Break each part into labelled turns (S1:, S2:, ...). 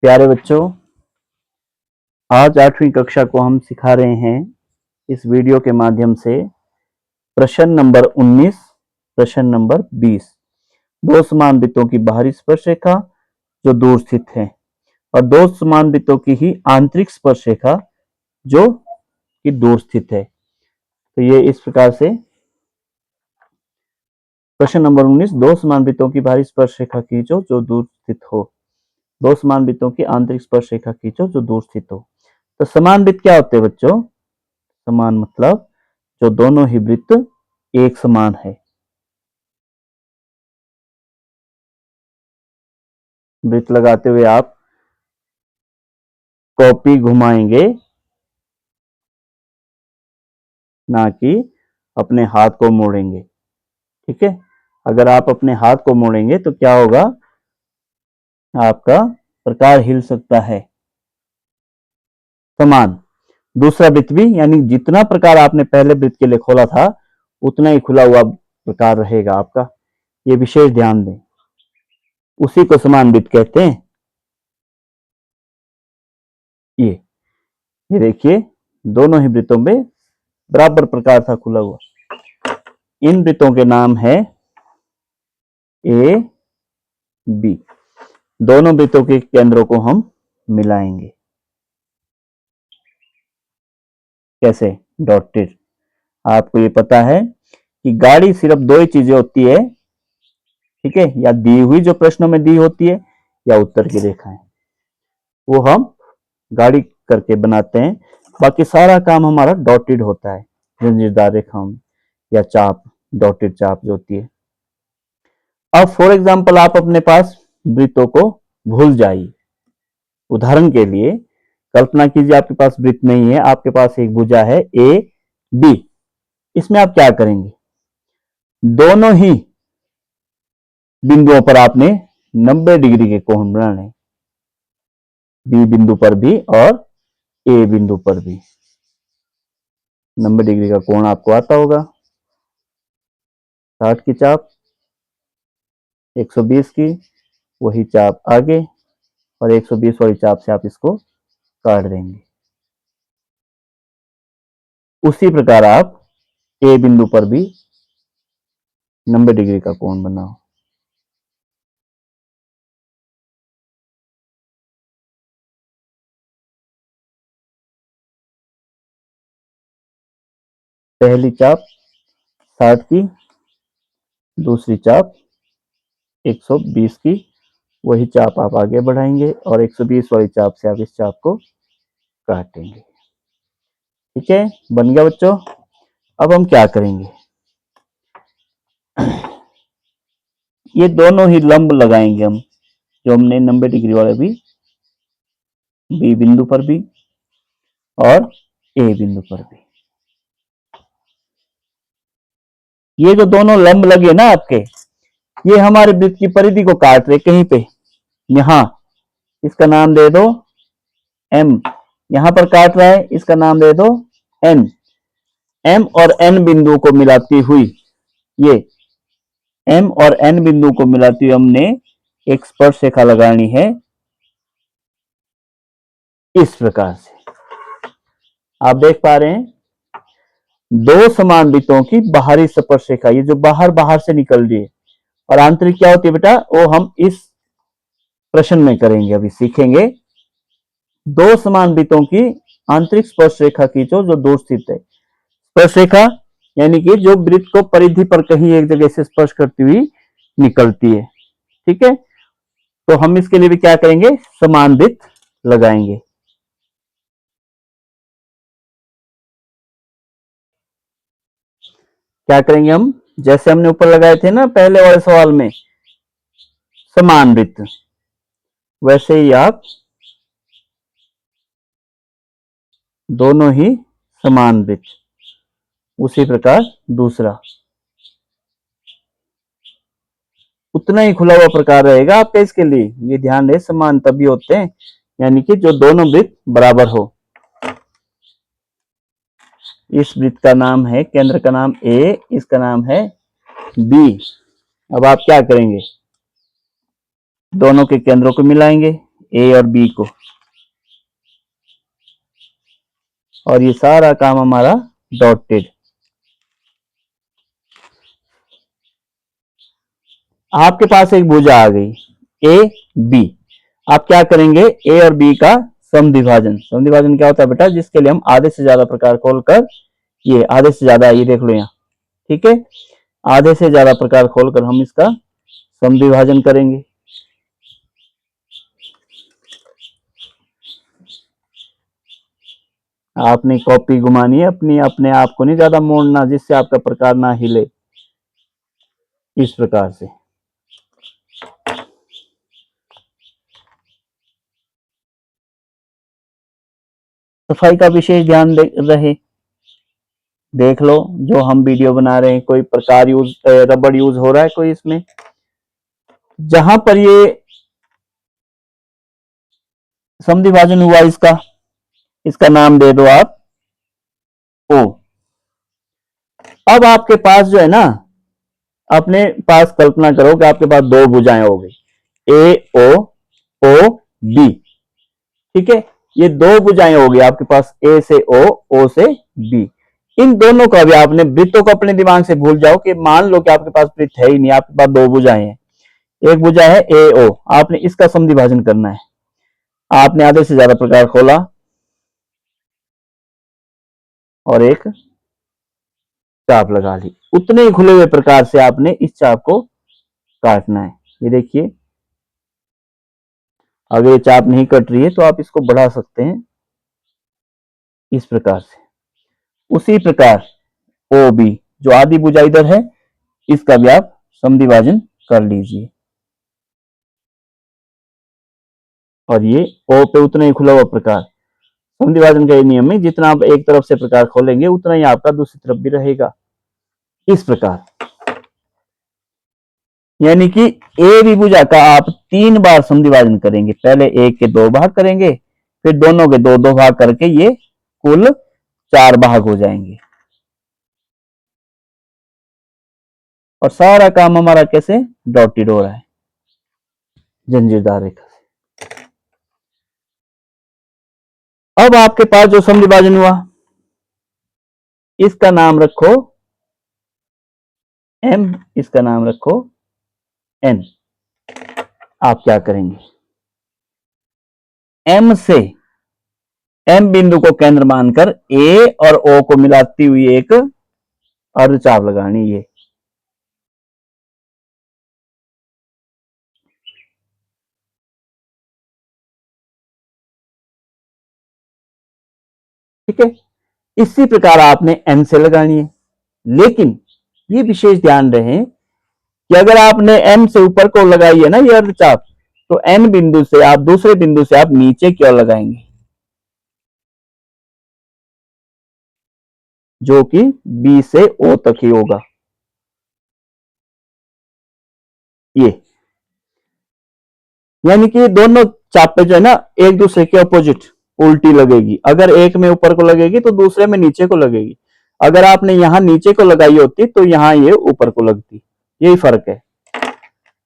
S1: प्यारे बच्चों, आज 8वीं कक्षा को हम सिखा रहे हैं इस वीडियो के माध्यम से प्रश्न नंबर 19, प्रश्न नंबर 20। दो समान वृत्तों की बाहरी स्पर्श रेखा जो दूर स्थित है और दो समान वृत्तों की ही आंतरिक स्पर्श रेखा जो कि दूर स्थित है। तो ये इस प्रकार से प्रश्न नंबर 19, दो समान वृत्तों की बाहरी स्पर्श रेखा खींचो जो दूर स्थित हो, दो समान वृत्तों की आंतरिक स्पर्श रेखा खींचो जो दूर स्थित हो। तो समान वृत्त क्या होते हैं बच्चों? समान मतलब जो दोनों ही वृत्त एक समान है। वृत्त लगाते हुए आप कॉपी घुमाएंगे, ना कि अपने हाथ को मोड़ेंगे। ठीक है, अगर आप अपने हाथ को मोड़ेंगे तो क्या होगा? आपका प्रकार हिल सकता है। समान दूसरा वृत्त भी, यानी जितना प्रकार आपने पहले वृत्त के लिए खोला था उतना ही खुला हुआ प्रकार रहेगा आपका। ये विशेष ध्यान दें, उसी को समान वृत्त कहते हैं। ये देखिए, दोनों ही वृत्तों में बराबर प्रकार था खुला हुआ। इन वृत्तों के नाम है ए बी। दोनों वृत्तों के केंद्रों को हम मिलाएंगे। कैसे? डॉटेड। आपको ये पता है कि गाड़ी सिर्फ दो ही चीजें होती है, ठीक है, या दी हुई जो प्रश्नों में दी होती है या उत्तर की रेखाएं, वो हम गाड़ी करके बनाते हैं। बाकी सारा काम हमारा डॉटेड होता है, जंजीरदार रेखाओं में, या चाप, डॉटेड चाप जो होती है। अब फॉर एग्जाम्पल आप अपने पास वृत्तों को भूल जाइए। उदाहरण के लिए कल्पना कीजिए आपके पास वृत्त नहीं है, आपके पास एक भुजा है ए बी। इसमें आप क्या करेंगे? दोनों ही बिंदुओं पर आपने 90 डिग्री के कोण बनाने, बी बिंदु पर भी और ए बिंदु पर भी। 90 डिग्री का कोण आपको आता होगा। 60 की चाप, 120 की, वही चाप आगे, और 120 वाली चाप से आप इसको काट देंगे। उसी प्रकार आप ए बिंदु पर भी 90 डिग्री का कोण बनाओ। पहली चाप 60 की, दूसरी चाप 120 की, वही चाप आप आगे बढ़ाएंगे और 120 वाली चाप से आप इस चाप को काटेंगे। ठीक है, बन गया बच्चों। अब हम क्या करेंगे? ये दोनों ही लंब लगाएंगे हम, जो हमने 90 डिग्री वाले भी, बी बिंदु पर भी और ए बिंदु पर भी। ये जो दोनों लंब लगे ना आपके, ये हमारे वृत्त की परिधि को काट रहे कहीं पे। यहां इसका नाम दे दो एम, यहां पर काट रहा है, इसका नाम दे दो एन। एम और एन बिंदु को मिलाती हुई, ये एम और एन बिंदु को मिलाती हुई हमने एक स्पर्श रेखा लगानी है इस प्रकार से। आप देख पा रहे हैं, दो समान वृत्तों की बाहरी स्पर्श रेखा, ये जो बाहर बाहर से निकल रही है, और आंतरिक क्या होती है बेटा? वो हम इस प्रश्न में करेंगे, अभी सीखेंगे। दो समान वृत्तों की आंतरिक स्पर्श रेखा खींचो जो दूर स्थित है। स्पर्श रेखा यानी कि जो वृत्त को परिधि पर कहीं एक जगह से स्पर्श करती हुई निकलती है। ठीक है, तो हम इसके लिए भी क्या करेंगे? समान वृत्त लगाएंगे। क्या करेंगे हम? जैसे हमने ऊपर लगाए थे ना पहले वाले सवाल में समान वृत्त, वैसे ही आप दोनों ही समान वृत्त, उसी प्रकार दूसरा, उतना ही खुला हुआ प्रकार रहेगा आपके। इसके लिए ये ध्यान रहे, समान तभी होते हैं यानी कि जो दोनों वृत्त बराबर हो। इस वृत्त का नाम है, केंद्र का नाम ए, इसका नाम है बी। अब आप क्या करेंगे? दोनों के केंद्रों को मिलाएंगे, ए और बी को, और ये सारा काम हमारा डॉटेड। आपके पास एक भुजा आ गई ए बी, आप क्या करेंगे, ए और बी का समद्विभाजन। समद्विभाजन क्या होता है बेटा, जिसके लिए हम आधे से ज्यादा प्रकार खोलकर, ये आधे से ज्यादा, ये देख लो यहाँ, ठीक है, आधे से ज्यादा प्रकार खोलकर हम इसका समद्विभाजन करेंगे। आपने कॉपी घुमानी है अपनी, अपने आप को नहीं ज्यादा मोड़ना जिससे आपका प्रकार ना हिले, इस प्रकार से। सफाई का विशेष ध्यान रहे। देख लो जो हम वीडियो बना रहे हैं, कोई प्रकार यूज, रबड़ यूज हो रहा है कोई इसमें, जहां पर ये समद्विभाजन हुआ इसका, इसका नाम दे दो आप ओ। अब आपके पास जो है ना, अपने पास कल्पना करो कि आपके पास दो भुजाएं हो गई, ए ओ बी, ठीक है, ये दो भुजाएं हो गई आपके पास, ए से ओ से बी। इन दोनों का भी आपने वृत्तों को अपने दिमाग से भूल जाओ कि मान लो कि आपके पास वृत्त है ही नहीं, आपके पास दो भुजाएं हैं, एक भुजा है ए ओ, आपने इसका समद्विभाजन करना है। आपने आधे से ज्यादा प्रकार खोला और एक चाप लगा ली, उतने ही खुले हुए प्रकार से आपने इस चाप को काटना है। ये देखिए, अगर ये चाप नहीं कट रही है तो आप इसको बढ़ा सकते हैं इस प्रकार से। उसी प्रकार ओ बी, जो आधी भुजा इधर है, इसका भी आप समद्विभाजन कर लीजिए। और ये ओ पे उतना ही खुला हुआ प्रकार, समद्विभाजन का नियम है, जितना आप एक तरफ से प्रकार खोलेंगे उतना ही आपका दूसरी तरफ भी रहेगा, इस प्रकार। यानी कि ए बी भुजा का आप 3 बार समद्विभाजन करेंगे, पहले एक के 2 भाग करेंगे, फिर दोनों के 2-2 भाग करके ये कुल 4 भाग हो जाएंगे। और सारा काम हमारा कैसे डॉटेड हो रहा है, जंजीरदार रेखा से। अब आपके पास जो समद्विभाजन हुआ, इसका नाम रखो एम, इसका नाम रखो एन। आप क्या करेंगे, एम से, एम बिंदु को केंद्र मानकर ए और ओ को मिलाती हुई एक अर्धचाप लगानी, ये ठीक है। इसी प्रकार आपने एन से लगानी है, लेकिन ये विशेष ध्यान रहे कि अगर आपने एम से ऊपर को लगाई है ना ये अर्धचाप, तो एन बिंदु से आप, दूसरे बिंदु से आप नीचे क्यों लगाएंगे, जो कि बी से ओ तक ही होगा। ये यानी कि दोनों चापे जो है ना एक दूसरे के अपोजिट, उल्टी लगेगी। अगर एक में ऊपर को लगेगी तो दूसरे में नीचे को लगेगी। अगर आपने यहां नीचे को लगाई होती तो यहां ये ऊपर को लगती, यही फर्क है।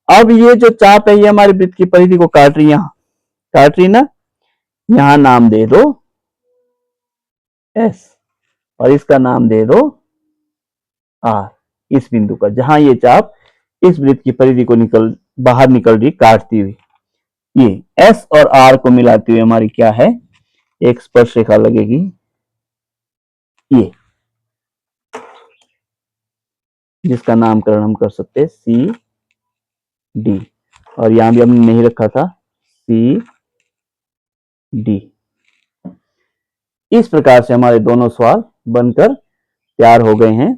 S1: अब ये जो चाप है ये हमारी वृत्त की परिधि को काट रही है, यहां काट रही ना, यहां नाम दे दो एस और इसका नाम दे दो आर, इस बिंदु का, जहां ये चाप इस वृत्त की परिधि को बाहर निकल रही काटती हुई। ये एस और आर को मिलाती हुई हमारी क्या है, एक स्पर्श रेखा लगेगी, ये, जिसका नामकरण हम कर सकते हैं सी डी, और यहां भी हमने नहीं रखा था सी डी। इस प्रकार से हमारे दोनों सवाल बनकर तैयार हो गए हैं।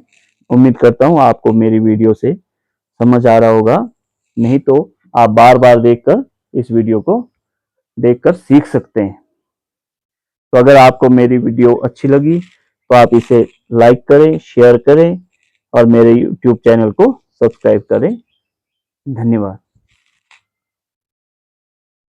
S1: उम्मीद करता हूं आपको मेरी वीडियो से समझ आ रहा होगा, नहीं तो आप बार बार देखकर इस वीडियो को देखकर सीख सकते हैं। तो अगर आपको मेरी वीडियो अच्छी लगी तो आप इसे लाइक करें, शेयर करें और मेरे YouTube चैनल को सब्सक्राइब करें। धन्यवाद।